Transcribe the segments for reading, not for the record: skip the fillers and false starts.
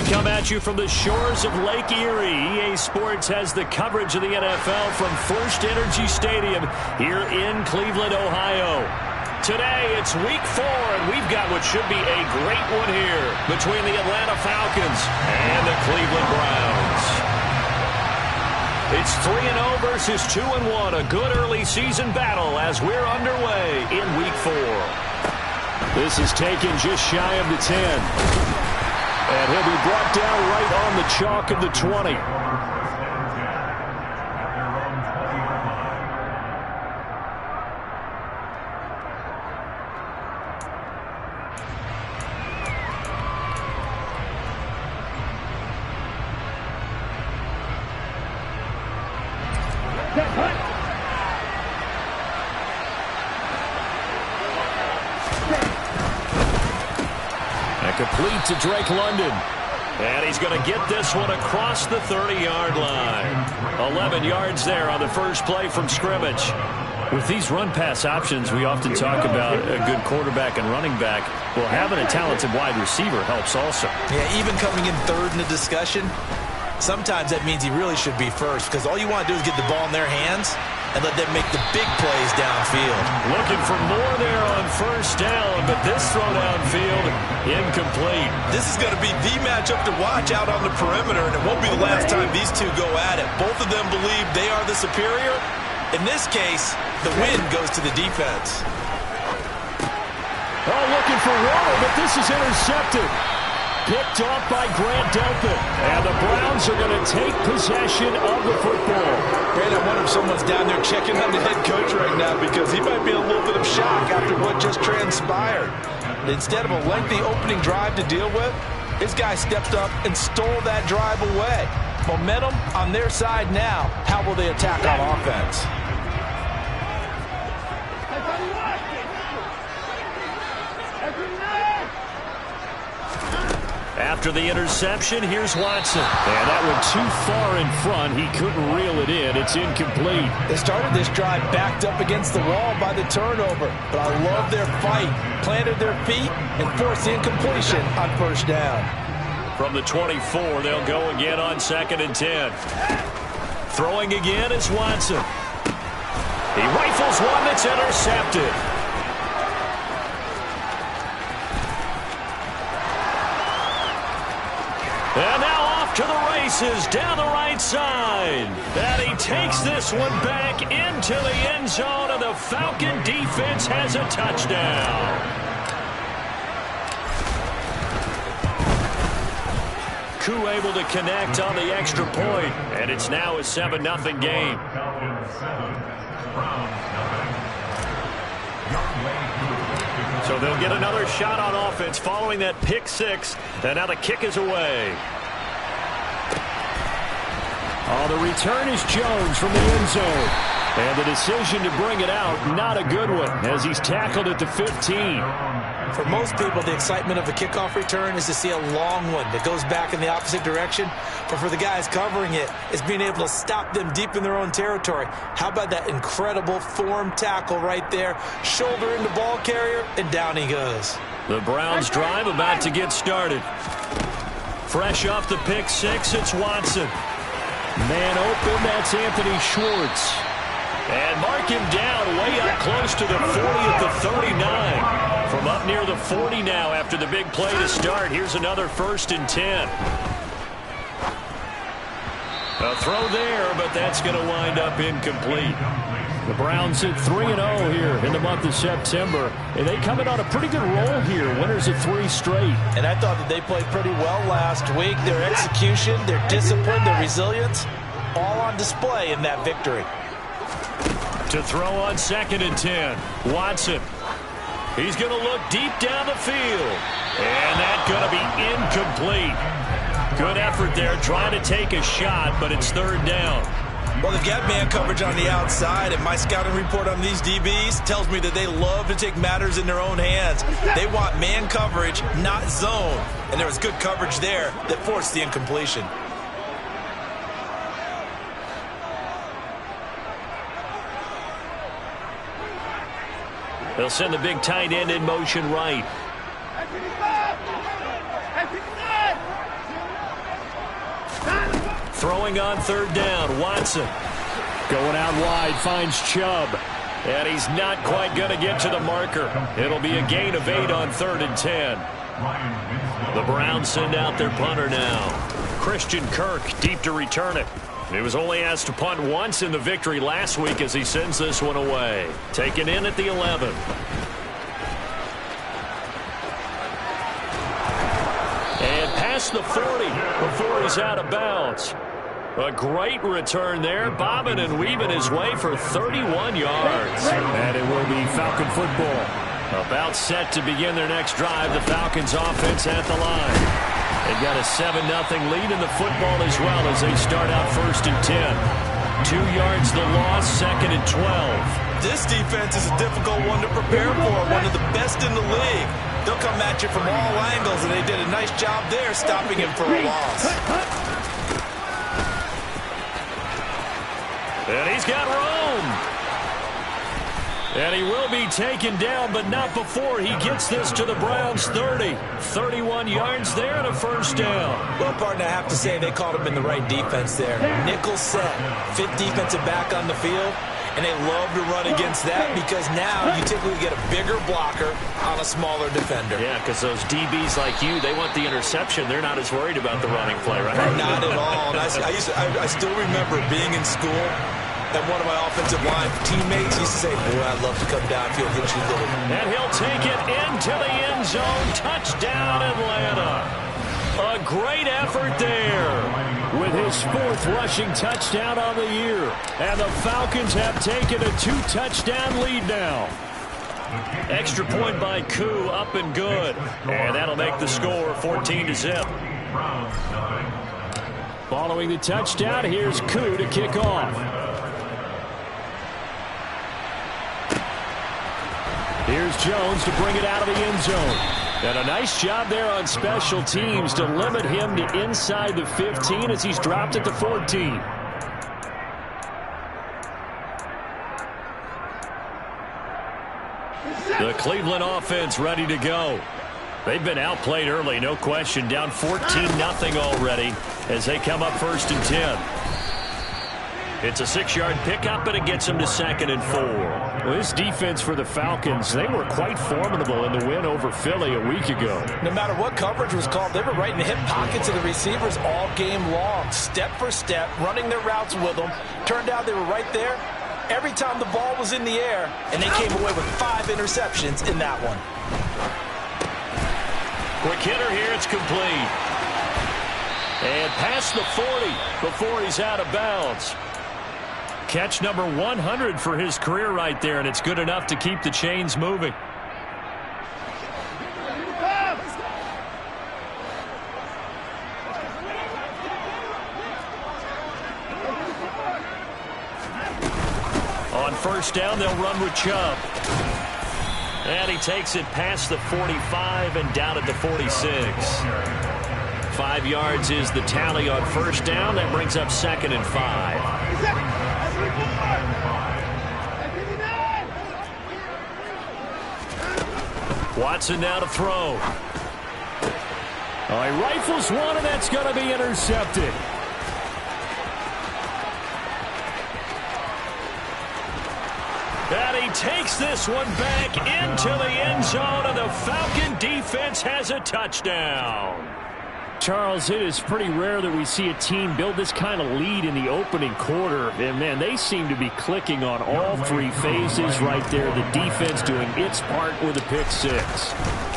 We come at you from the shores of Lake Erie. EA Sports has the coverage of the NFL from First Energy Stadium here in Cleveland, Ohio. Today, it's week 4, and we've got what should be a great one here between the Atlanta Falcons and the Cleveland Browns. It's 3-0 versus 2-1, a good early season battle as we're underway in week 4. This is taken just shy of the 10. And he'll be brought down right on the chalk of the 20. Complete to Drake London. And he's going to get this one across the 30-yard line. 11 yards there on the first play from scrimmage. With these run-pass options, we often talk about a good quarterback and running back. Well, having a talented wide receiver helps also. Yeah, even coming in third in the discussion, sometimes that means he really should be first, because all you want to do is get the ball in their hands and let them make the big plays downfield. Looking for more there on first down, but this throw downfield, incomplete. This is going to be the matchup to watch out on the perimeter, and it won't be the last time these two go at it. Both of them believe they are the superior. In this case, the win goes to the defense. Oh, looking for water, but this is intercepted. Picked off by Grant Delpit. And the Browns are going to take possession of the football. Grant, I wonder if someone's down there checking on the head coach right now, because he might be in a little bit of shock after what just transpired. Instead of a lengthy opening drive to deal with, his guy stepped up and stole that drive away. Momentum on their side now. How will they attack on offense? After the interception, here's Watson. And that one too far in front. He couldn't reel it in. It's incomplete. They started this drive backed up against the wall by the turnover. But I love their fight. Planted their feet and forced the incompletion on first down. From the 24, they'll go again on 2nd and 10. Throwing again is Watson. He rifles one that's intercepted. And now off to the races down the right side. And he takes this one back into the end zone, and the Falcon defense has a touchdown. Koo able to connect on the extra point, and it's now a 7-0 game. So they'll get another shot on offense following that pick 6, and now the kick is away. Oh, the return is Jones from the end zone. And the decision to bring it out, not a good one, as he's tackled at the 15. For most people, the excitement of a kickoff return is to see a long one that goes back in the opposite direction. But for the guys covering it, it's being able to stop them deep in their own territory. How about that incredible form tackle right there? Shoulder into ball carrier, and down he goes. The Browns drive about to get started. Fresh off the pick 6, it's Watson. Man open, that's Anthony Schwartz. And mark him down way up close to the 40 at the 39. From up near the 40 now after the big play to start. Here's another 1st and 10. A throw there, but that's going to wind up incomplete. The Browns hit 3-0 here in the month of September. And they come in on a pretty good roll here. Winners of 3 straight. And I thought that they played pretty well last week. Their execution, their discipline, their resilience, all on display in that victory. To throw on 2nd and 10. Watson. He's going to look deep down the field. And that's going to be incomplete. Good effort there trying to take a shot, but it's 3rd down. Well, they've got man coverage on the outside, and my scouting report on these DBs tells me that they love to take matters in their own hands. They want man coverage, not zone. And there was good coverage there that forced the incompletion. They'll send the big tight end in motion right. Throwing on third down, Watson. Going out wide, finds Chubb. And he's not quite going to get to the marker. It'll be a gain of 8 on 3rd and 10. The Browns send out their punter now. Christian Kirk deep to return it. He was only asked to punt once in the victory last week as he sends this one away. Taken in at the 11. And past the 40 before he's out of bounds. A great return there, bobbing and weaving his way for 31 yards. And it will be Falcon football. About set to begin their next drive. The Falcons offense at the line. They've got a 7-0 lead in the football as well as they start out 1st and 10. 2 yards the loss, 2nd and 12. This defense is a difficult one to prepare for, one of the best in the league. They'll come at you from all angles, and they did a nice job there stopping him for a loss. And he's got room. And he will be taken down, but not before he gets this to the Browns' 30. 31 yards there and a 1st down. Well, partner, I have to say they called him in the right defense there. Nickel set, 5th defensive back on the field, and they love to run against that because now you typically get a bigger blocker on a smaller defender. Yeah, because those DBs like you, they want the interception. They're not as worried about the running play, right? Not at all. And I still remember being in school, and one of my offensive line teammates used to say, boy, I'd love to come downfield, hit you little. And he'll take it into the end zone. Touchdown, Atlanta. A great effort there with his 4th rushing touchdown on the year. And the Falcons have taken a 2-touchdown lead now. Extra point by Koo, up and good. And that'll make the score 14-0. Following the touchdown, here's Koo to kick off. Here's Jones to bring it out of the end zone. And a nice job there on special teams to limit him to inside the 15 as he's dropped at the 14. The Cleveland offense ready to go. They've been outplayed early, no question. Down 14-0 already as they come up 1st and 10. It's a 6-yard pickup, and it gets them to 2nd and 4. Well, this defense for the Falcons, they were quite formidable in the win over Philly a week ago. No matter what coverage was called, they were right in the hip pockets of the receivers all game long, step for step, running their routes with them. Turned out they were right there every time the ball was in the air, and they came away with 5 interceptions in that one. Quick hitter here, it's complete. And past the 40 before he's out of bounds. Catch number 100 for his career right there, and it's good enough to keep the chains moving. On 1st down, they'll run with Chubb. And he takes it past the 45 and down at the 46. 5 yards is the tally on 1st down. That brings up 2nd and 5. Watson now to throw. Oh, he rifles one, and that's going to be intercepted. And he takes this one back into the end zone, and the Falcon defense has a touchdown. Charles, it is pretty rare that we see a team build this kind of lead in the opening quarter. And, man, they seem to be clicking on all 3 phases right there. The defense doing its part with a pick 6.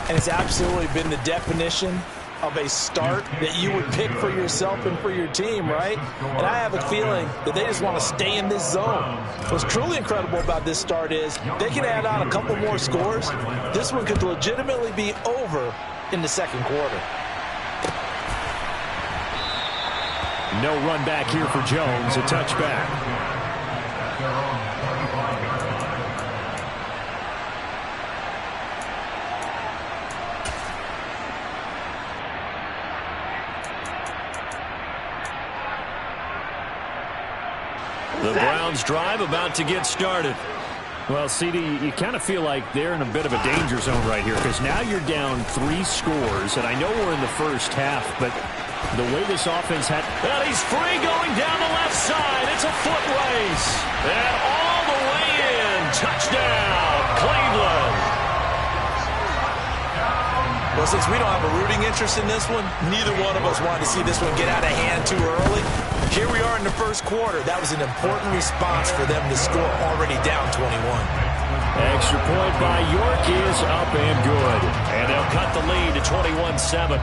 And it's absolutely been the definition of a start that you would pick for yourself and for your team, right? And I have a feeling that they just want to stay in this zone. What's truly incredible about this start is they can add on a couple more scores. This one could legitimately be over in the 2nd quarter. No run back here for Jones, a touchback. The Browns drive about to get started. Well, CD, you kind of feel like they're in a bit of a danger zone right here because now you're down 3 scores, and I know we're in the first half, but the way this offense had... And he's free going down the left side. It's a foot race. And all the way in. Touchdown, Cleveland. Well, since we don't have a rooting interest in this one, neither one of us wanted to see this one get out of hand too early. Here we are in the first quarter. That was an important response for them to score already down 21. Extra point by York is up and good. And they'll cut the lead to 21-7.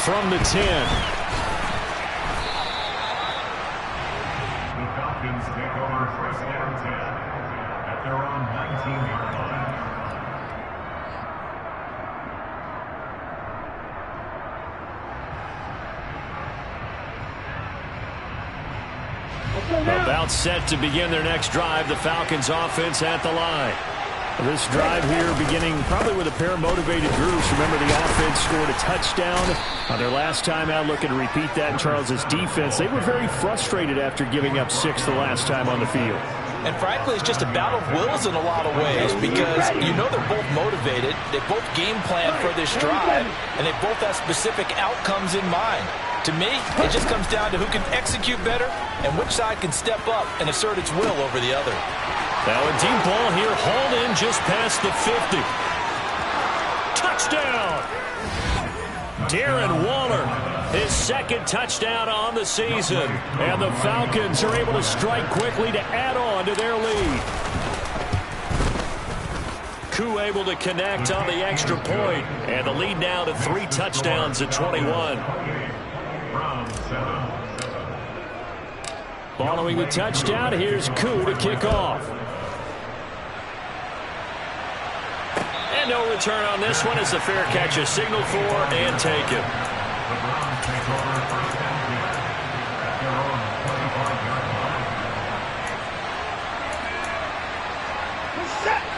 From the 10. The Falcons take over first down 10 at their own 19-yard line. About set to begin their next drive. The Falcons offense at the line. This drive here beginning probably with a pair of motivated groups. Remember, the offense scored a touchdown on their last time out. Looking to repeat that in Charles's defense. They were very frustrated after giving up 6 the last time on the field. And frankly, it's just a battle of wills in a lot of ways because you know they're both motivated. They both game plan for this drive, and they both have specific outcomes in mind. To me, it just comes down to who can execute better and which side can step up and assert its will over the other. Now a deep ball here, hauled in just past the 50. Touchdown! Darren Waller, his second touchdown on the season. And the Falcons are able to strike quickly to add on to their lead. Koo able to connect on the extra point. And the lead now to 3 touchdowns at 21. Following the touchdown, here's Koo to kick off. And no return on this one as the fair catch is signaled for and taken.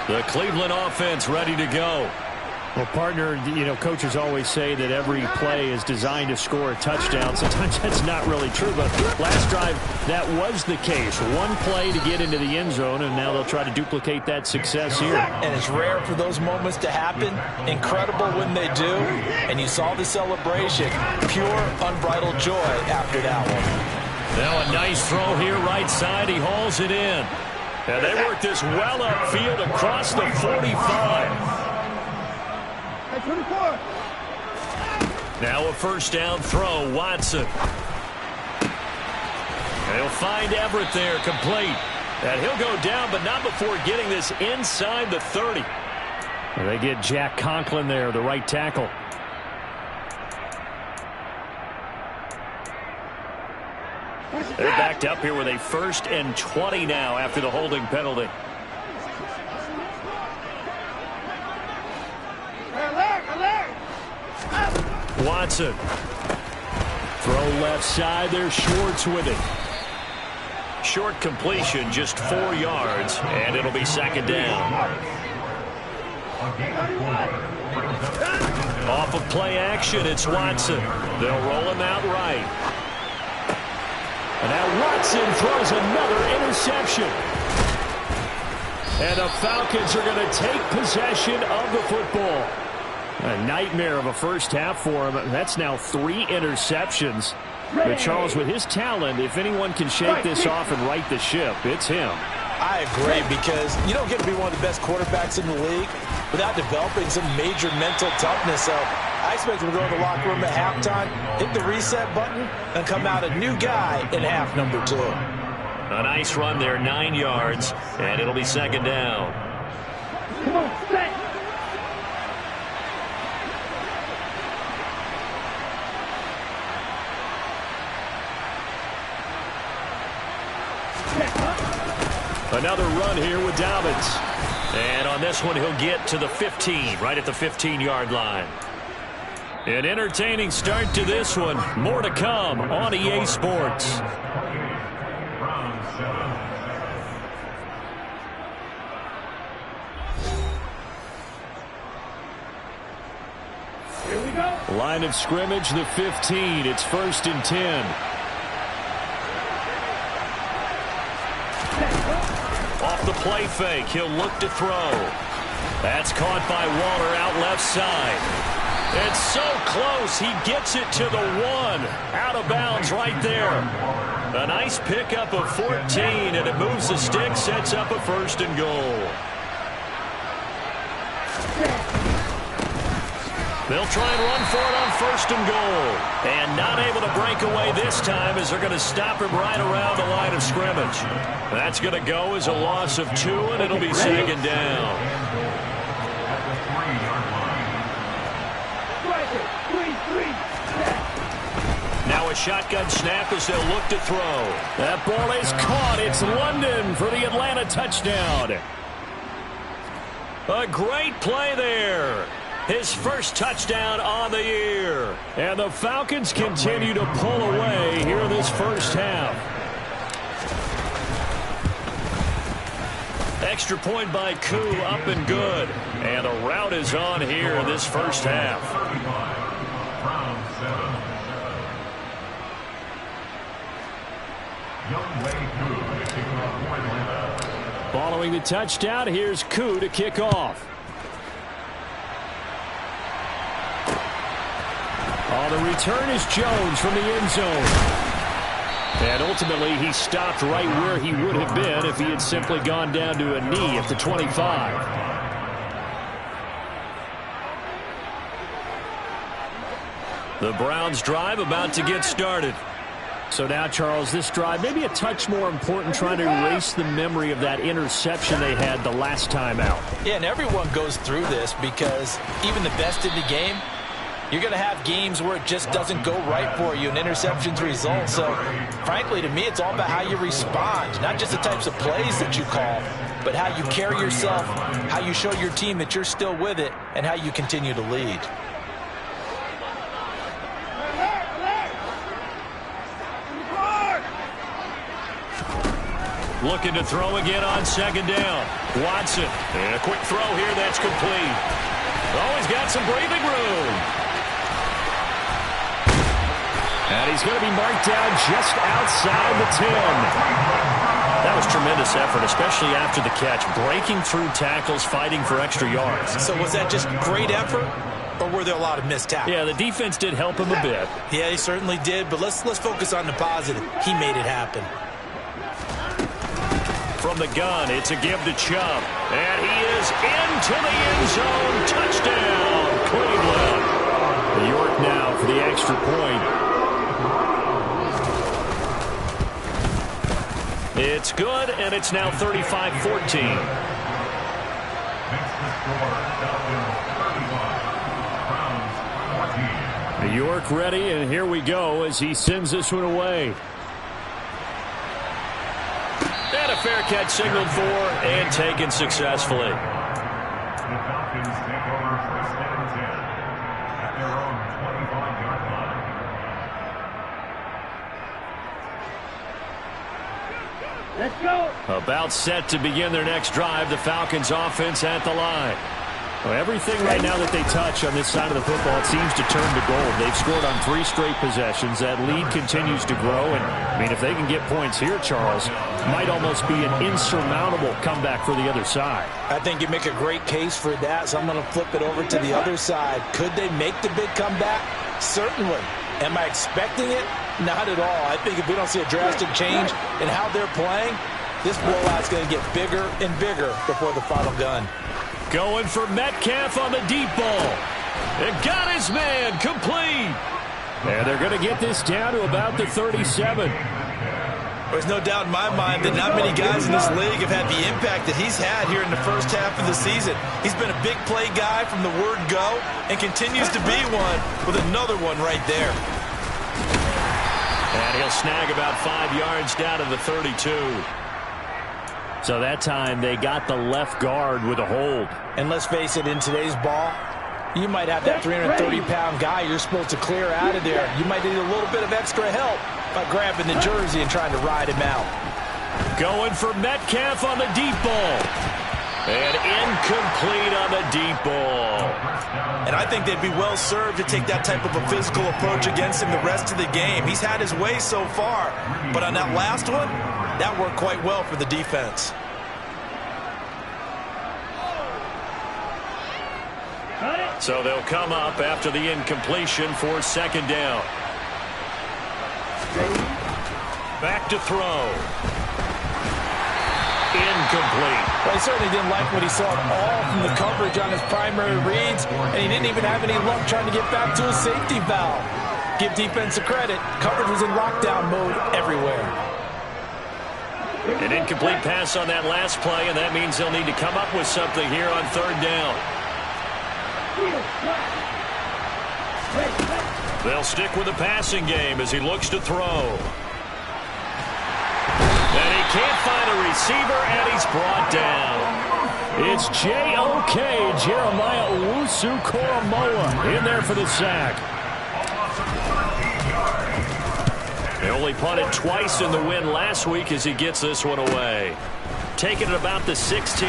The Cleveland offense ready to go. Well, partner, you know, coaches always say that every play is designed to score a touchdown. Sometimes that's not really true, but last drive, that was the case. One play to get into the end zone, and now they'll try to duplicate that success here. And it's rare for those moments to happen. Incredible when they do. And you saw the celebration. Pure, unbridled joy after that one. Now a nice throw here, right side. He hauls it in. And they work this well upfield across the 45. Now a first down throw, Watson. They'll find Everett there, complete. And he'll go down, but not before getting this inside the 30. And they get Jack Conklin there, the right tackle. They're backed up here with a 1st and 20 now after the holding penalty. Watson. Throw left side. There's Schwartz with it. Short completion, just 4 yards, and it'll be 2nd down. Off of play action, it's Watson. They'll roll him out right. And now Watson throws another interception. And the Falcons are going to take possession of the football. A nightmare of a first half for him. That's now 3 interceptions. But Charles, with his talent, if anyone can shake this off and right the ship, it's him. I agree, because you don't get to be one of the best quarterbacks in the league without developing some major mental toughness. So I expect him to go in the locker room at halftime, hit the reset button, and come out a new guy in half number 2. A nice run there, 9 yards, and it'll be 2nd down. Come on, set. Another run here with Dobbins. And on this one, he'll get to the 15, right at the 15-yard line. An entertaining start to this one. More to come on EA Sports. Here we go. Line of scrimmage, the 15. It's 1st and 10. Off the play fake, he'll look to throw. That's caught by Waller out left side. It's so close. He gets it to the 1. Out of bounds right there. A nice pickup of 14, and it moves the stick, sets up a 1st and goal. They'll try and run for it on 1st and goal. And not able to break away this time as they're going to stop him right around the line of scrimmage. That's going to go as a loss of 2, and it'll be 2nd down. Now a shotgun snap as they'll look to throw. That ball is caught. It's London for the Atlanta touchdown. A great play there. His first touchdown on the year. And the Falcons continue to pull away here in this first half. Extra point by Koo, up and good. And the route is on here in this first half. Following the touchdown, here's Koo to kick off. The return is Jones from the end zone. And ultimately, he stopped right where he would have been if he had simply gone down to a knee at the 25. The Browns drive about to get started. So now, Charles, this drive maybe a touch more important, trying to erase the memory of that interception they had the last time out. Yeah, and everyone goes through this because even the best in the game, you're going to have games where it just doesn't go right for you, and interceptions result. So, frankly, to me, it's all about how you respond, not just the types of plays that you call, but how you carry yourself, how you show your team that you're still with it, and how you continue to lead. Looking to throw again on 2nd down. Watson, and a quick throw here that's complete. Oh, he's got some breathing room. And he's going to be marked down just outside the 10. That was tremendous effort, especially after the catch. Breaking through tackles, fighting for extra yards. So was that just great effort, or were there a lot of missed tackles? Yeah, the defense did help him a bit. Yeah, he certainly did, but let's focus on the positive. He made it happen. From the gun, it's a give to Chubb. And he is into the end zone. Touchdown, Cleveland. York now for the extra point. It's good, and it's now 35-14. York ready, and here we go as he sends this one away. And a fair catch signaled for and taken successfully. The Falcons take over 1st and 10 at their own 25-yard line. Let's go. About set to begin their next drive. The Falcons offense at the line. Well, everything right now that they touch on this side of the football, it seems to turn to gold. They've scored on 3 straight possessions. That lead continues to grow. And, I mean, if they can get points here, Charles, might almost be an insurmountable comeback for the other side. I think you make a great case for that, so I'm going to flip it over to the other side. Could they make the big comeback? Certainly. Am I expecting it? Not at all. I think if we don't see a drastic change in how they're playing, this blowout's going to get bigger and bigger before the final gun. Going for Metcalf on the deep ball. It got his man complete. And they're going to get this down to about the 37. There's no doubt in my mind that not many guys in this league have had the impact that he's had here in the first half of the season. He's been a big play guy from the word go and continues to be one with another one right there. And he'll snag about 5 yards down to the 32. So that time they got the left guard with a hold. And let's face it, in today's ball, you might have that 330-pound guy you're supposed to clear out of there. You might need a little bit of extra help by grabbing the jersey and trying to ride him out. Going for Metcalf on the deep ball. And incomplete on the deep ball. And I think they'd be well served to take that type of a physical approach against him the rest of the game. He's had his way so far, but on that last one, that worked quite well for the defense. So they'll come up after the incompletion for second down. Back to throw. Incomplete. Well, he certainly didn't like what he saw at all from the coverage on his primary reads, and he didn't even have any luck trying to get back to his safety valve. Give defense a credit. Coverage was in lockdown mode everywhere. An incomplete pass on that last play, and that means they'll need to come up with something here on third down. They'll stick with the passing game as he looks to throw. And he can't find a receiver, and he's brought down. It's J.O.K. Jeremiah Owusu-Koramoah in there for the sack. They only punted twice in the win last week as he gets this one away. Taking it about the 16.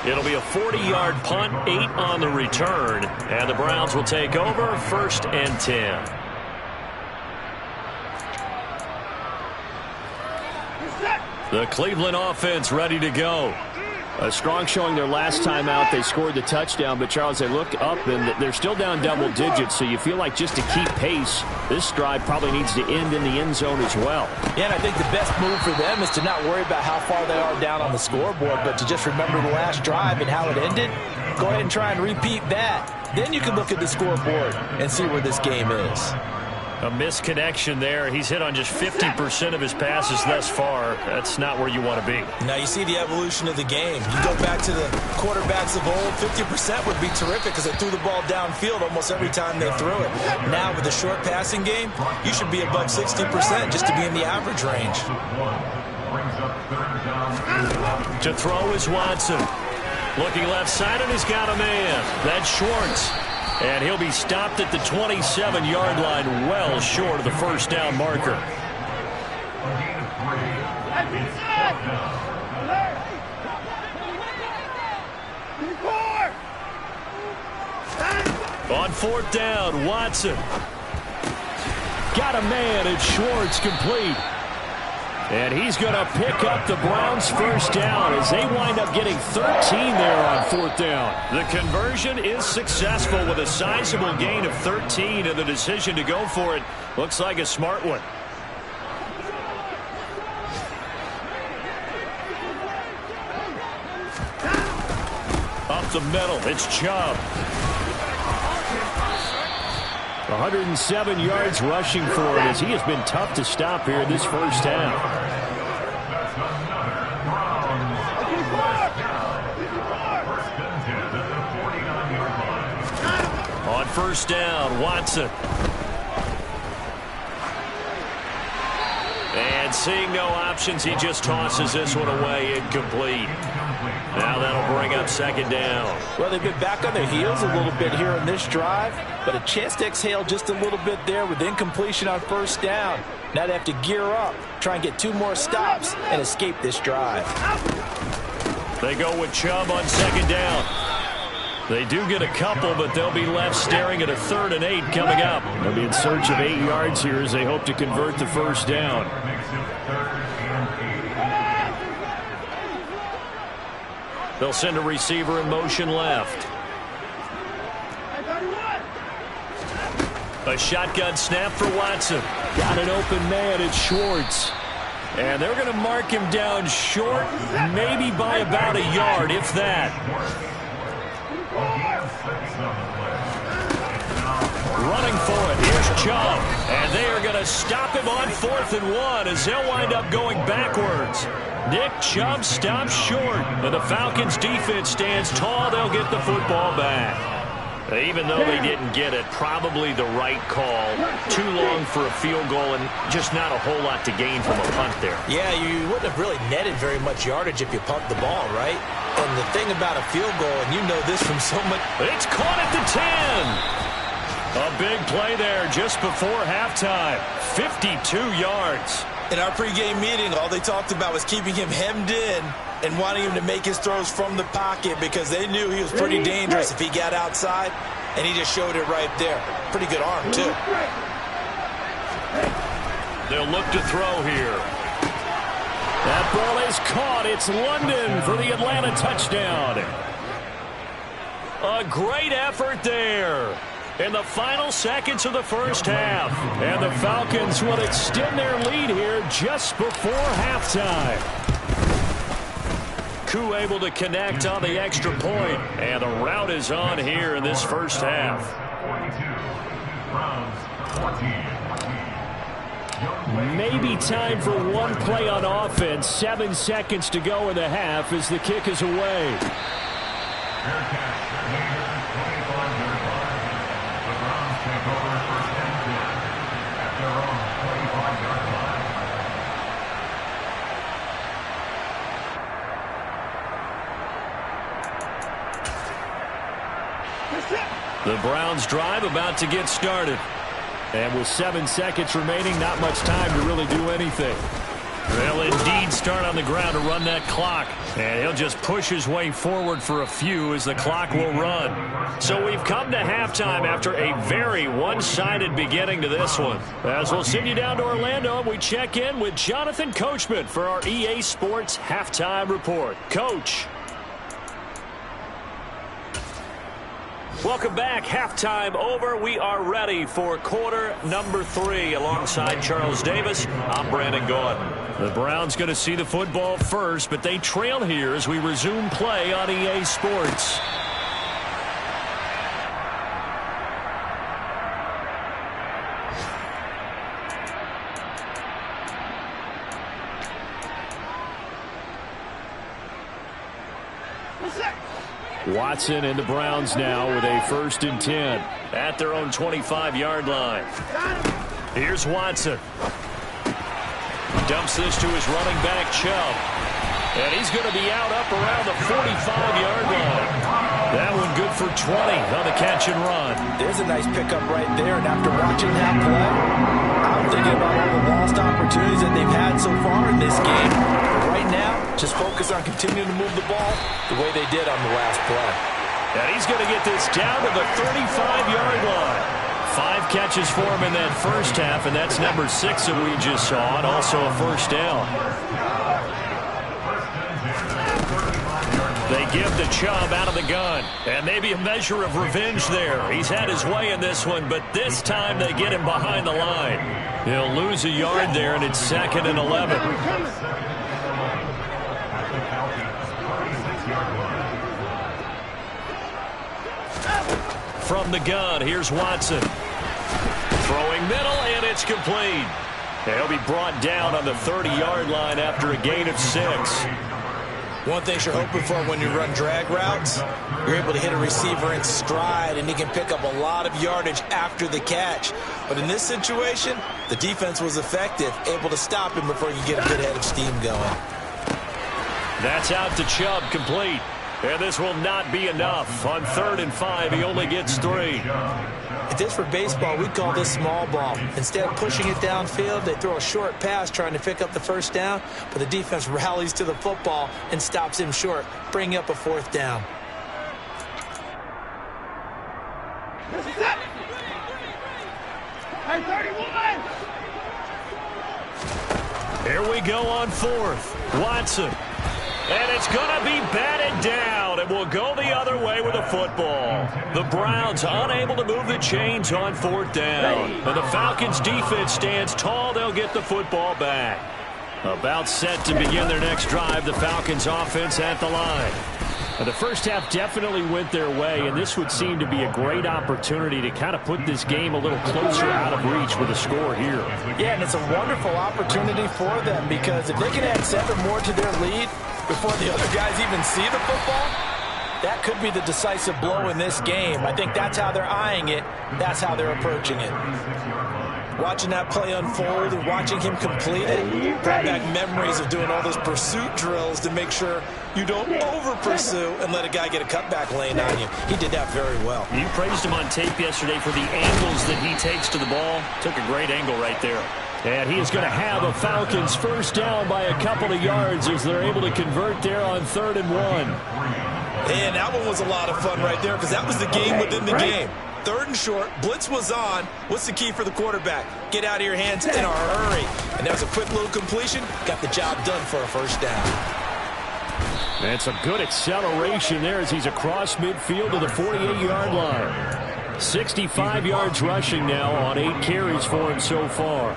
It'll be a 40-yard punt, 8 on the return, and the Browns will take over 1st and 10. The Cleveland offense ready to go. A strong showing their last time out. They scored the touchdown, but Charles, they look up and they're still down double digits, so you feel like just to keep pace, this drive probably needs to end in the end zone as well. Yeah, and I think the best move for them is to not worry about how far they are down on the scoreboard, but to just remember the last drive and how it ended. Go ahead and try and repeat that. Then you can look at the scoreboard and see where this game is. A misconnection there. He's hit on just 50% of his passes thus far. That's not where you want to be. Now you see the evolution of the game. You go back to the quarterbacks of old, 50% would be terrific because they threw the ball downfield almost every time they threw it. Now with the short passing game, you should be above 60% just to be in the average range. To throw is Watson. Looking left side, and he's got a man. That's Schwartz. And he'll be stopped at the 27-yard line, well short of the first down marker. On fourth down, Watson. Got a man, and Schwartz complete. And he's going to pick up the Browns' first down as they wind up getting 13 there on fourth down. The conversion is successful with a sizable gain of 13, and the decision to go for it looks like a smart one. Up the middle, it's Chubb. 107 yards rushing for him as he has been tough to stop here in this first half. On first down, Watson. And seeing no options, he just tosses this one away, incomplete. Now that'll bring up second down. Well, they've been back on their heels a little bit here in this drive, but a chance to exhale just a little bit there with incompletion on first down. Now they have to gear up, try and get 2 more stops, and escape this drive. They go with Chubb on second down. They do get a couple, but they'll be left staring at a 3rd and 8 coming up. They'll be in search of 8 yards here as they hope to convert the first down. They'll send a receiver in motion left. A shotgun snap for Watson. Got an open man, it's Schwartz. And they're going to mark him down short, maybe by about a yard, if that. Running for it, here's Chubb. And they are going to stop him on 4th and 1 as they'll wind up going backwards. Nick Chubb stops short, and the Falcons' defense stands tall. They'll get the football back. Even though they didn't get it, probably the right call. Too long for a field goal and just not a whole lot to gain from a punt there. Yeah, you wouldn't have really netted very much yardage if you pumped the ball, right? And the thing about a field goal, and you know this from so much... It's caught at the 10. A big play there just before halftime. 52 yards. In our pregame meeting, all they talked about was keeping him hemmed in and wanting him to make his throws from the pocket because they knew he was pretty dangerous if he got outside, and he just showed it right there. Pretty good arm, too. They'll look to throw here. That ball is caught. It's London for the Atlanta touchdown. A great effort there in the final seconds of the first half. And the Falcons will extend their lead here just before halftime. Koo able to connect on the extra point, and the rout is on here in this first half. 42, Maybe time for one play on offense. 7 seconds to go in the half as the kick is away. The Browns drive about to get started. And with 7 seconds remaining, not much time to really do anything. They'll indeed start on the ground to run that clock. And he'll just push his way forward for a few as the clock will run. So we've come to halftime after a very one-sided beginning to this one. As we'll send you down to Orlando, we check in with Jonathan Coachman for our EA Sports Halftime Report. Coach. Welcome back. Halftime over. We are ready for quarter number 3. Alongside Charles Davis, I'm Brandon Gordon. The Browns going to see the football first, but they trail here as we resume play on EA Sports. Watson and the Browns now with a 1st and 10. At their own 25-yard line. Here's Watson. Dumps this to his running back, Chubb. And he's going to be out up around the 45-yard line. That one good for 20 on the catch and run. There's a nice pickup right there, and after watching that play, I'm thinking about all the lost opportunities that they've had so far in this game. But right now, just focus on continuing to move the ball the way they did on the last play. And he's going to get this down to the 35-yard line. 5 catches for him in that first half, and that's number 6 that we just saw, and also a first down. They give the Chubb out of the gun, and maybe a measure of revenge there. He's had his way in this one, but this time they get him behind the line. He'll lose a yard there, and it's 2nd and 11. From the gun, here's Watson. Throwing middle, and it's complete. He'll be brought down on the 30-yard line after a gain of 6. One thing you're hoping for when you run drag routes, you're able to hit a receiver in stride, and he can pick up a lot of yardage after the catch. But in this situation, the defense was effective, able to stop him before you get a good head of steam going. That's out to Chubb, complete. And this will not be enough. On 3rd and 5, he only gets 3. If this were baseball, we'd call this small ball. Instead of pushing it downfield, they throw a short pass trying to pick up the 1st down, but the defense rallies to the football and stops him short, bringing up a 4th down. Here we go on 4th. Watson. And it's going to be batted down, and will go the other way with the football. The Browns unable to move the chains on 4th down. And the Falcons' defense stands tall. They'll get the football back. About set to begin their next drive. The Falcons' offense at the line. The first half definitely went their way, and this would seem to be a great opportunity to kind of put this game a little closer out of reach with a score here. Yeah, and it's a wonderful opportunity for them, because if they can add 7 more to their lead before the other guys even see the football, that could be the decisive blow in this game. I think that's how they're eyeing it. That's how they're approaching it. Watching that play unfold and watching him complete it brought back memories of doing all those pursuit drills to make sure you don't over-pursue and let a guy get a cutback lane on you. He did that very well. You praised him on tape yesterday for the angles that he takes to the ball. Took a great angle right there. And he is going to have a Falcons 1st down by a couple of yards as they're able to convert there on 3rd and 1. And that one was a lot of fun right there, because that was the game within the game. 3rd and short, blitz was on. What's the key for the quarterback? Get out of your hands in a hurry. And that was a quick little completion. Got the job done for a 1st down. And some good acceleration there as he's across midfield to the 48-yard line. 65 yards rushing now on 8 carries for him so far.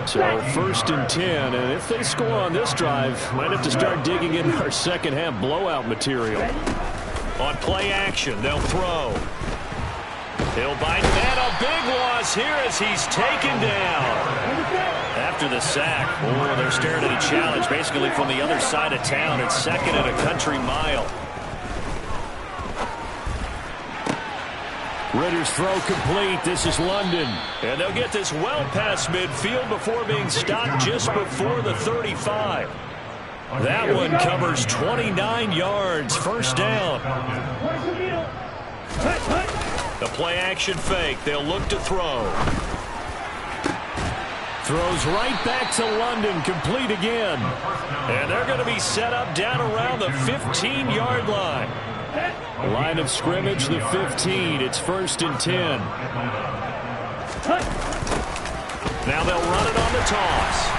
So 1st and 10, and if they score on this drive, might have to start digging in our second half blowout material. On play action, they'll throw. He'll bite that. A big loss here as he's taken down. After the sack, they're staring at a challenge basically from the other side of town. It's 2nd and a country mile. Ritter's throw complete. This is London. And they'll get this well past midfield before being stopped just before the 35. That one covers 29 yards. 1st down. The play action fake. They'll look to throw. Throws right back to London. Complete again. And they're going to be set up down around the 15-yard line. Line of scrimmage, the 15. It's 1st and 10. Now they'll run it on the toss.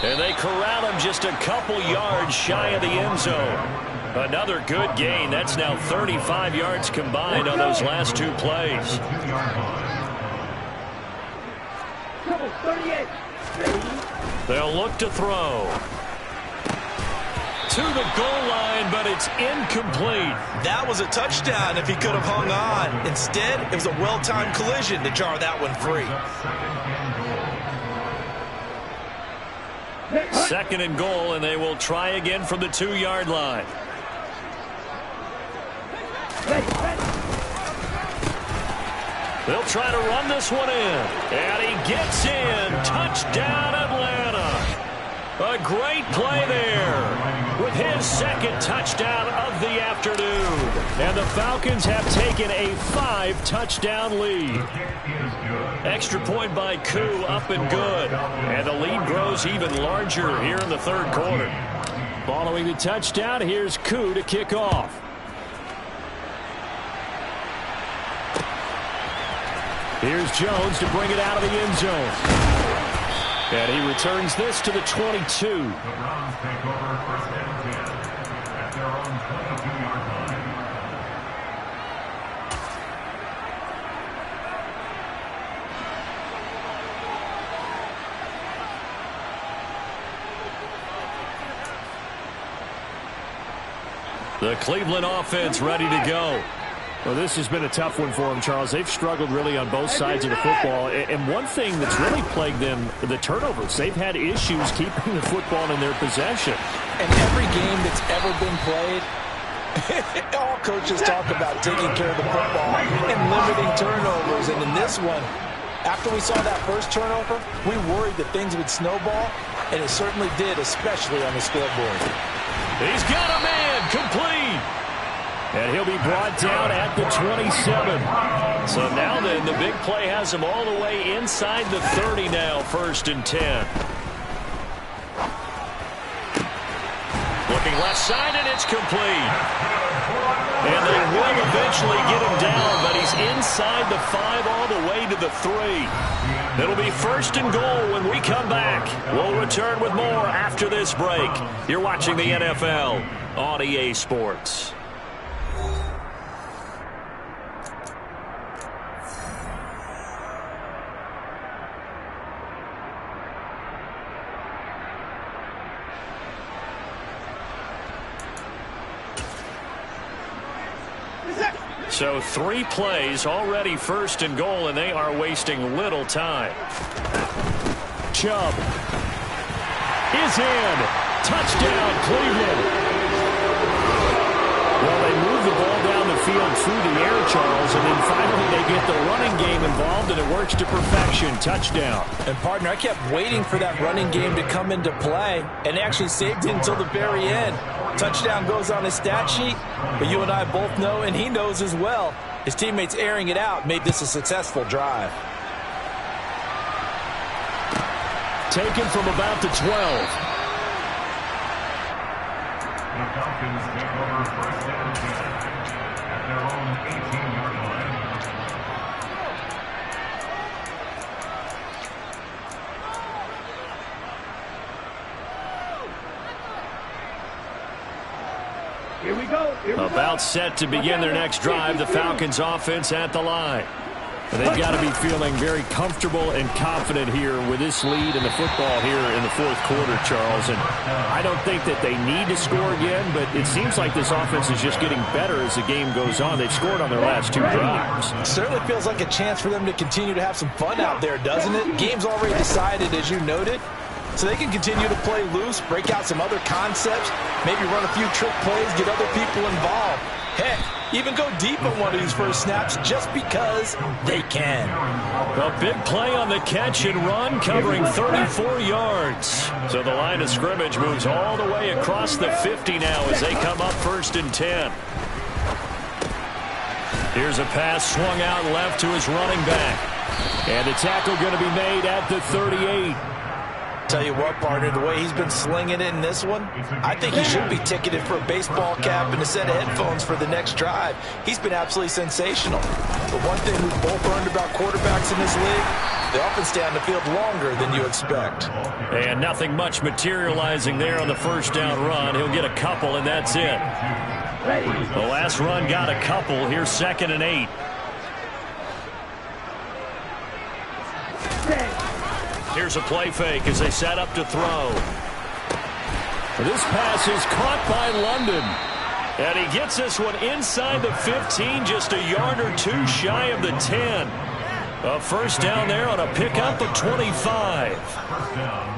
And they corral him just a couple yards shy of the end zone. Another good gain. That's now 35 yards combined on those last 2 plays. They'll look to throw. To the goal line, but it's incomplete. That was a touchdown if he could have hung on. Instead, it was a well-timed collision to jar that one free. 2nd and goal, and they will try again from the 2-yard line. They'll try to run this one in. And he gets in. Touchdown, Atlanta. A great play there with his 2nd touchdown of the afternoon. And the Falcons have taken a 5-touchdown lead. Extra point by Koo, up and good. And the lead grows even larger here in the 3rd quarter. Following the touchdown, here's Koo to kick off. Here's Jones to bring it out of the end zone. And he returns this to the 22. The Browns take over 1st and 10 at their own 22-yard line. The Cleveland offense ready to go. Well, this has been a tough one for them, Charles. They've struggled really on both sides of the football. And one thing that's really plagued them, the turnovers. They've had issues keeping the football in their possession. And every game that's ever been played, all coaches talk about taking care of the football and limiting turnovers. And in this one, after we saw that first turnover, we worried that things would snowball, and it certainly did, especially on the scoreboard. He's got a man, complete. And he'll be brought down at the 27. So now then, the big play has him all the way inside the 30 now, 1st and 10. Looking left side, and it's complete. And they will eventually get him down, but he's inside the 5 all the way to the 3. It'll be 1st and goal when we come back. We'll return with more after this break. You're watching the NFL on EA Sports. So 3 plays, already 1st and goal, and they are wasting little time. Chubb is in. Touchdown, Cleveland. Well, they move the ball down the field through the air, Charles, and then finally they get the running game involved, and it works to perfection. Touchdown. And, partner, I kept waiting for that running game to come into play, and actually saved it until the very end. Touchdown goes on his stat sheet, but you and I both know, and he knows as well, his teammates airing it out made this a successful drive. Taken from about the 12. The Falcons take over 1st and 10 at their own 18-yard line. Here we go. About set to begin their next drive. The Falcons offense at the line. They've got to be feeling very comfortable and confident here with this lead in the football here in the fourth quarter, Charles. And I don't think that they need to score again, but it seems like this offense is just getting better as the game goes on. They've scored on their last 2 drives. It certainly feels like a chance for them to continue to have some fun out there, doesn't it? Game's already decided, as you noted. So they can continue to play loose, break out some other concepts, maybe run a few trick plays, get other people involved. Heck, even go deep on one of these first snaps just because they can. A big play on the catch and run, covering 34 yards. So the line of scrimmage moves all the way across the 50 now as they come up 1st and 10. Here's a pass swung out left to his running back. And the tackle going to be made at the 38. Tell you what, partner, the way he's been slinging it in this one, I think he should be ticketed for a baseball cap and a set of headphones for the next drive. He's been absolutely sensational. But one thing we've both learned about quarterbacks in this league, they often stay on the field longer than you expect. And nothing much materializing there on the first down run. He'll get a couple, and that's it. The last run got a couple. Here's 2nd and 8. Here's a play fake as they set up to throw. This pass is caught by London. And he gets this one inside the 15, just a yard or 2 shy of the 10. A first down there on a pickup of 25.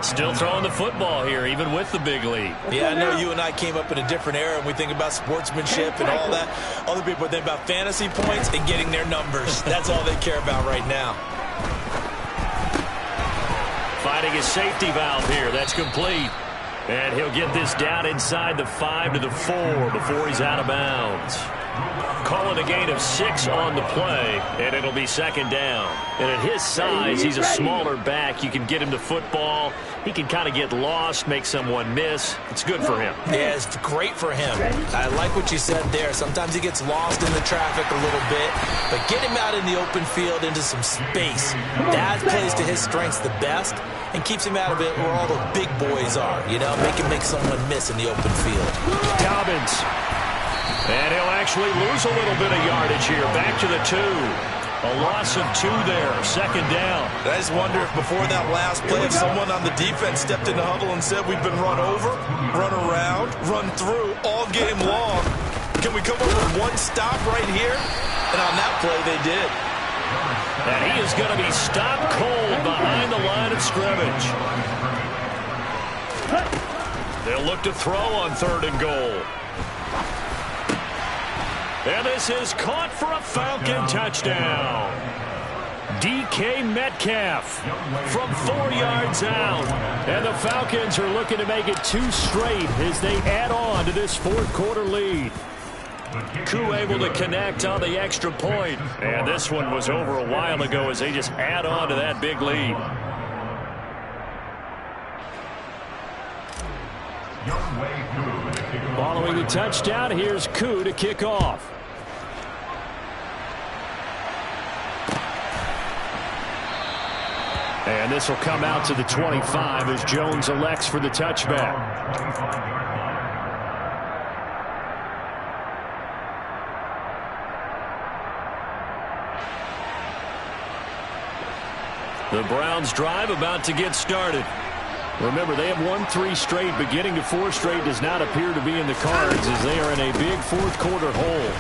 Still throwing the football here, even with the big lead. Yeah, I know you and I came up in a different era, and we think about sportsmanship and all that. Other people think about fantasy points and getting their numbers. That's all they care about right now. Finding his safety valve here. That's complete. And he'll get this down inside the 5 to the 4 before he's out of bounds. Calling a gain of 6 on the play, and it'll be 2nd down. And at his size, he's a smaller back. You can get him to football. He can kind of get lost, make someone miss. It's good for him. Yeah, it's great for him. I like what you said there. Sometimes he gets lost in the traffic a little bit, but get him out in the open field into some space. That plays to his strengths the best and keeps him out of it where all the big boys are. You know, make someone miss in the open field. Dobbins. And he'll actually lose a little bit of yardage here. Back to the 2. A loss of 2 there. 2nd down. I just wonder if before that last play, if someone on the defense stepped in the huddle and said, we've been run over, run around, run through all game long. Can we come up with one stop right here? And on that play, they did. And he is going to be stopped cold behind the line of scrimmage. They'll look to throw on 3rd and goal. And this is caught for a Falcon touchdown. DK Metcalf from 4 yards out. And the Falcons are looking to make it 2 straight as they add on to this fourth quarter lead. Koo able to connect on the extra point. And this one was over a while ago as they just add on to that big lead. Following the touchdown, here's Koo to kick off. And this will come out to the 25 as Jones elects for the touchback. The Browns drive about to get started. Remember, they have won 3 straight. Beginning to 4 straight does not appear to be in the cards as they are in a big fourth quarter hole.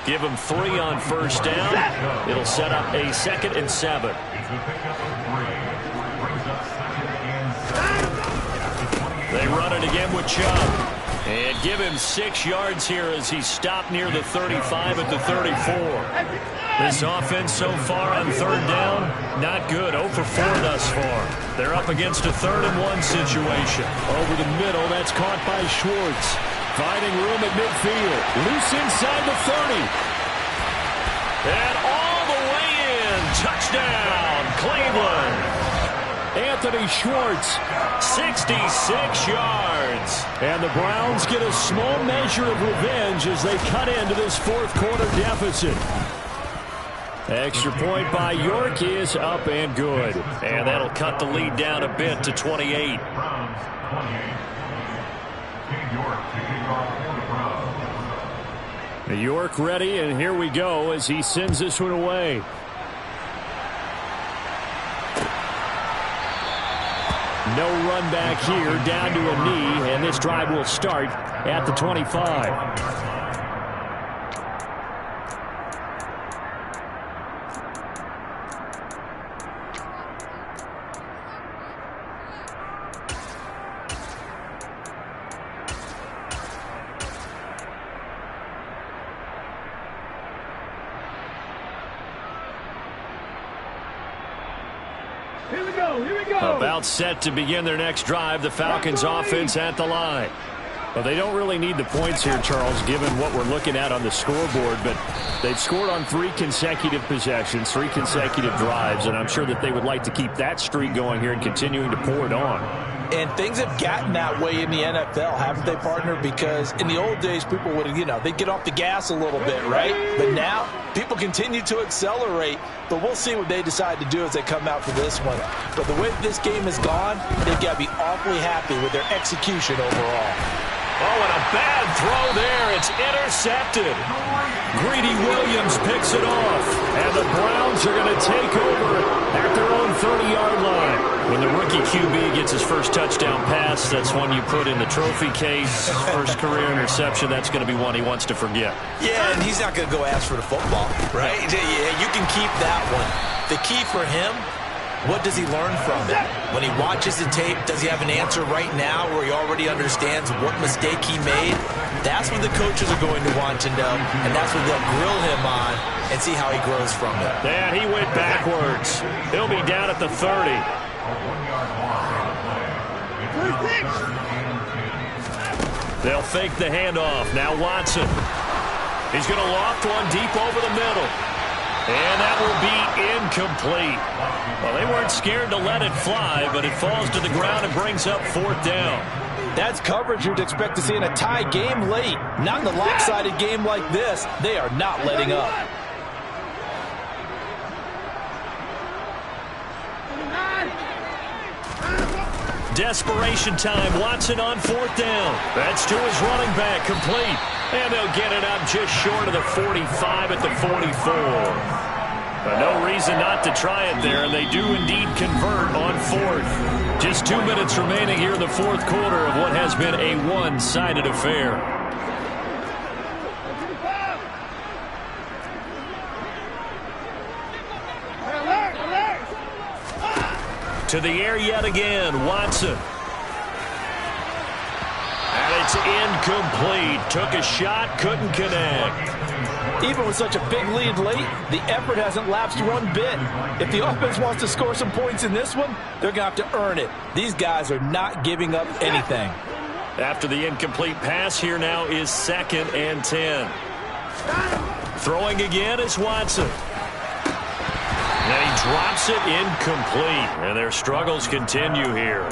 Give them 3 on first down. It'll set up a 2nd and 7. They run it again with Chubb. And give him 6 yards here as he's stopped near the 35 at the 34. This offense so far on 3rd down, not good. 0 for 4 thus far. They're up against a 3rd and 1 situation. Over the middle, that's caught by Schwartz. Finding room at midfield. Loose inside the 30. And all the way in. Touchdown, Cleveland. Anthony Schwartz. 66 yards. And the Browns get a small measure of revenge as they cut into this fourth quarter deficit. Extra point by York is up and good. And that'll cut the lead down a bit to 28. New York ready, and here we go as he sends this one away. No run back here, down to a knee, and this drive will start at the 25. About set to begin their next drive. The Falcons offense at the line. Well, they don't really need the points here, Charles, given what we're looking at on the scoreboard, but they've scored on 3 consecutive possessions, 3 consecutive drives, and I'm sure that they would like to keep that streak going here and continuing to pour it on. And things have gotten that way in the NFL, haven't they, partner? Because in the old days, people would, they'd get off the gas a little bit, right? But now, people continue to accelerate. But we'll see what they decide to do as they come out for this one. But the way this game has gone, they've got to be awfully happy with their execution overall. Oh, and a bad throw there. It's intercepted. Greedy Williams picks it off. And the Browns are going to take over at their own 30-yard line. When the rookie QB gets his first touchdown pass, that's one you put in the trophy case. First career interception, that's going to be one he wants to forget. Yeah, and he's not going to go ask for the football, right? Yeah, you can keep that one. The key for him, what does he learn from it? When he watches the tape, does he have an answer right now where he already understands what mistake he made? That's what the coaches are going to want to know, and that's what they'll grill him on and see how he grows from it. Yeah, he went backwards. He'll be down at the 30. They'll fake the handoff. Now Watson. He's going to loft one deep over the middle. And that will be incomplete. Well, they weren't scared to let it fly, but it falls to the ground and brings up 4th down. That's coverage you'd expect to see in a tie game late. Not in a lopsided game like this. They are not letting up. Desperation time. Watson on 4th down. That's to his running back. Complete. And they'll get it up just short of the 45 at the 44. But no reason not to try it there, and they do indeed convert on 4th. Just 2 minutes remaining here in the 4th quarter of what has been a one-sided affair. To the air yet again, Watson. And it's incomplete. Took a shot, couldn't connect. Even with such a big lead late, the effort hasn't lapsed one bit. If the offense wants to score some points in this one, they're going to have to earn it. These guys are not giving up anything. After the incomplete pass, here now is 2nd and 10. Throwing again is Watson. And he drops it incomplete. And their struggles continue here.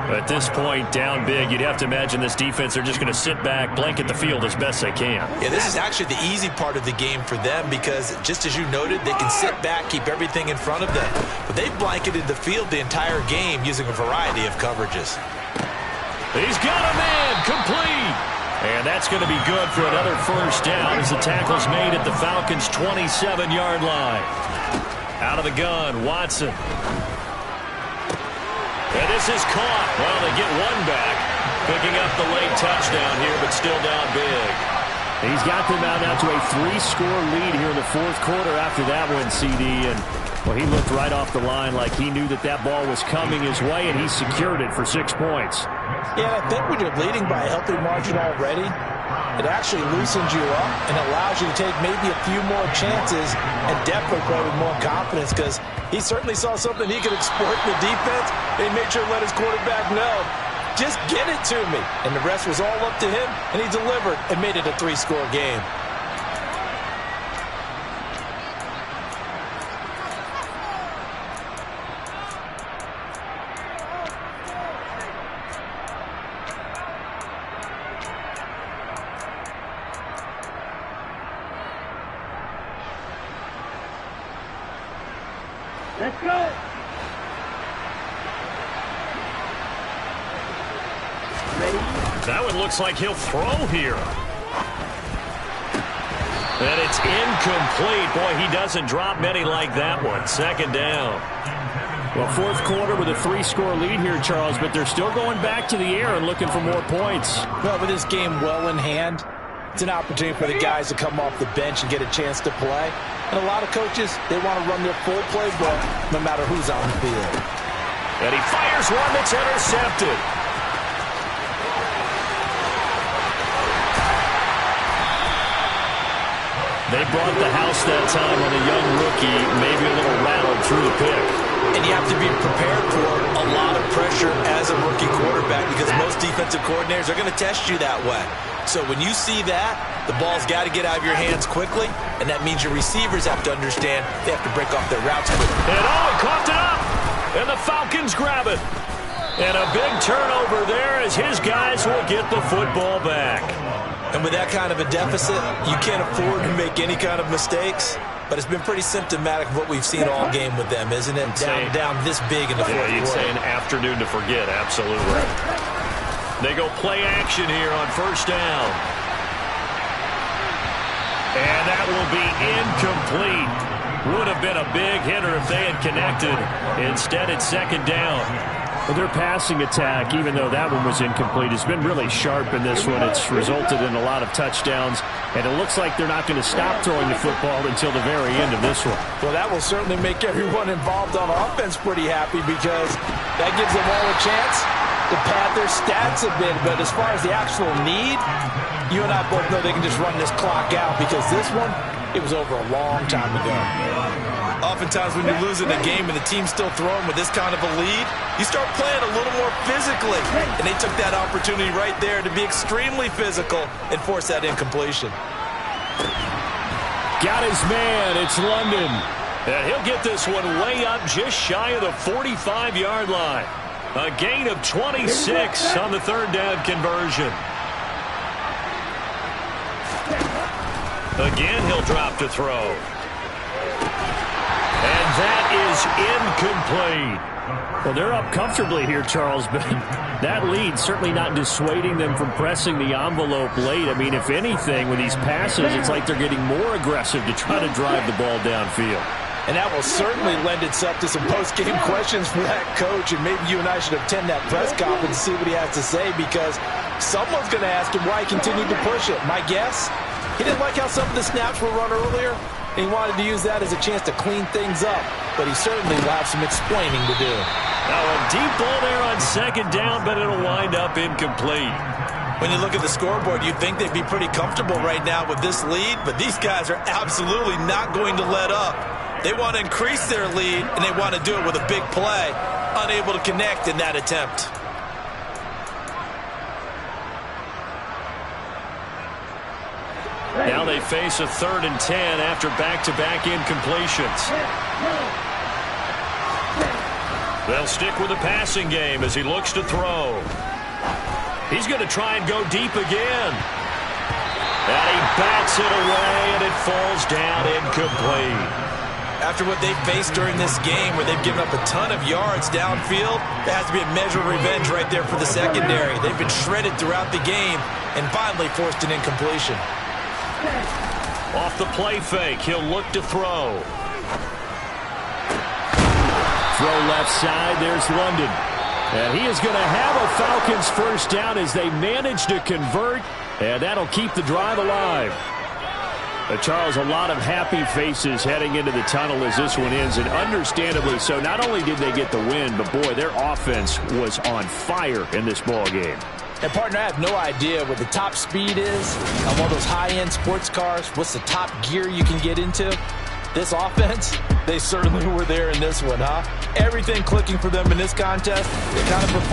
At this point, down big, you'd have to imagine this defense, they're just going to sit back, blanket the field as best they can. Yeah, this is actually the easy part of the game for them because, just as you noted, they can sit back, keep everything in front of them. But they've blanketed the field the entire game using a variety of coverages. He's got a man, complete. And that's going to be good for another 1st down as the tackle's made at the Falcons' 27-yard line. Out of the gun, Watson. And this is caught. Well, they get one back. Picking up the late touchdown here, but still down big. He's got them out now to a 3-score lead here in the 4th quarter after that one, CD. And, well, he looked right off the line like he knew that that ball was coming his way, and he secured it for 6 points. Yeah, I think when you're leading by a healthy margin already, it actually loosens you up and allows you to take maybe a few more chances and definitely play with more confidence because he certainly saw something he could exploit in the defense and made sure to let his quarterback know, just get it to me. And the rest was all up to him, and he delivered and made it a 3-score game. Let's go. Ready? That one looks like he'll throw here. And it's incomplete. Boy, he doesn't drop many like that one. Second down. Well, fourth quarter with a 3-score lead here, Charles, but they're still going back to the air and looking for more points. Well, with this game well in hand, it's an opportunity for the guys to come off the bench and get a chance to play. And a lot of coaches, they want to run their full playbook no matter who's on the field. And he fires one that's intercepted. They brought the house that time on a young rookie, maybe a little rattled through the pick. And you have to be prepared for a lot of pressure as a rookie quarterback because most defensive coordinators are going to test you that way. So when you see that, the ball's got to get out of your hands quickly, and that means your receivers have to understand they have to break off their routes quickly. And he coughed it up, and the Falcons grab it. And a big turnover there as his guys will get the football back. And with that kind of a deficit, you can't afford to make any kind of mistakes. But it's been pretty symptomatic of what we've seen all game with them, isn't it? Down this big in the fourth quarter. You'd say an afternoon to forget, absolutely. They go play action here on first down. And that will be incomplete. Would have been a big hitter if they had connected. Instead, it's second down. Well, their passing attack, even though that one was incomplete, has been really sharp in this one. It's resulted in a lot of touchdowns, and it looks like they're not going to stop throwing the football until the very end of this one. Well, that will certainly make everyone involved on offense pretty happy because that gives them all a chance to pad their stats a bit. But as far as the actual need, you and I both know they can just run this clock out because this one, it was over a long time ago. Oftentimes when you're losing a game and the team's still throwing with this kind of a lead, you start playing a little more physically. And they took that opportunity right there to be extremely physical and force that incompletion. Got his man. It's London. And he'll get this one way up just shy of the 45-yard line. A gain of 26 on the third down conversion. Again, he'll drop to throw. And that is incomplete. Well, they're up comfortably here, Charles, but that lead certainly not dissuading them from pressing the envelope late. I mean, if anything, with these passes, it's like they're getting more aggressive to try to drive the ball downfield. And that will certainly lend itself to some post-game questions for that coach, and maybe you and I should attend that press conference and see what he has to say because someone's going to ask him why he continued to push it. My guess, he didn't like how some of the snaps were run earlier, and he wanted to use that as a chance to clean things up. But he certainly will have some explaining to do. Now a deep ball there on second down, but it'll wind up incomplete. When you look at the scoreboard, you'd think they'd be pretty comfortable right now with this lead, but these guys are absolutely not going to let up. They want to increase their lead, and they want to do it with a big play. Unable to connect in that attempt. Now they face a 3rd and 10 after back-to-back incompletions. They'll stick with the passing game as he looks to throw. He's going to try and go deep again. And he bats it away, and it falls down incomplete. After what they've faced during this game where they've given up a ton of yards downfield, there has to be a measure of revenge right there for the secondary. They've been shredded throughout the game and finally forced an incompletion. Off the play fake, he'll look to throw. Throw left side, there's London. And he is going to have a Falcons first down as they manage to convert, and that'll keep the drive alive. Charles, a lot of happy faces heading into the tunnel as this one ends, and understandably so. Not only did they get the win, but boy, their offense was on fire in this ball game. And partner, I have no idea what the top speed is on one of those high-end sports cars. What's the top gear you can get into? This offense, they certainly were there in this one, huh? Everything clicking for them in this contest. They kind of performed.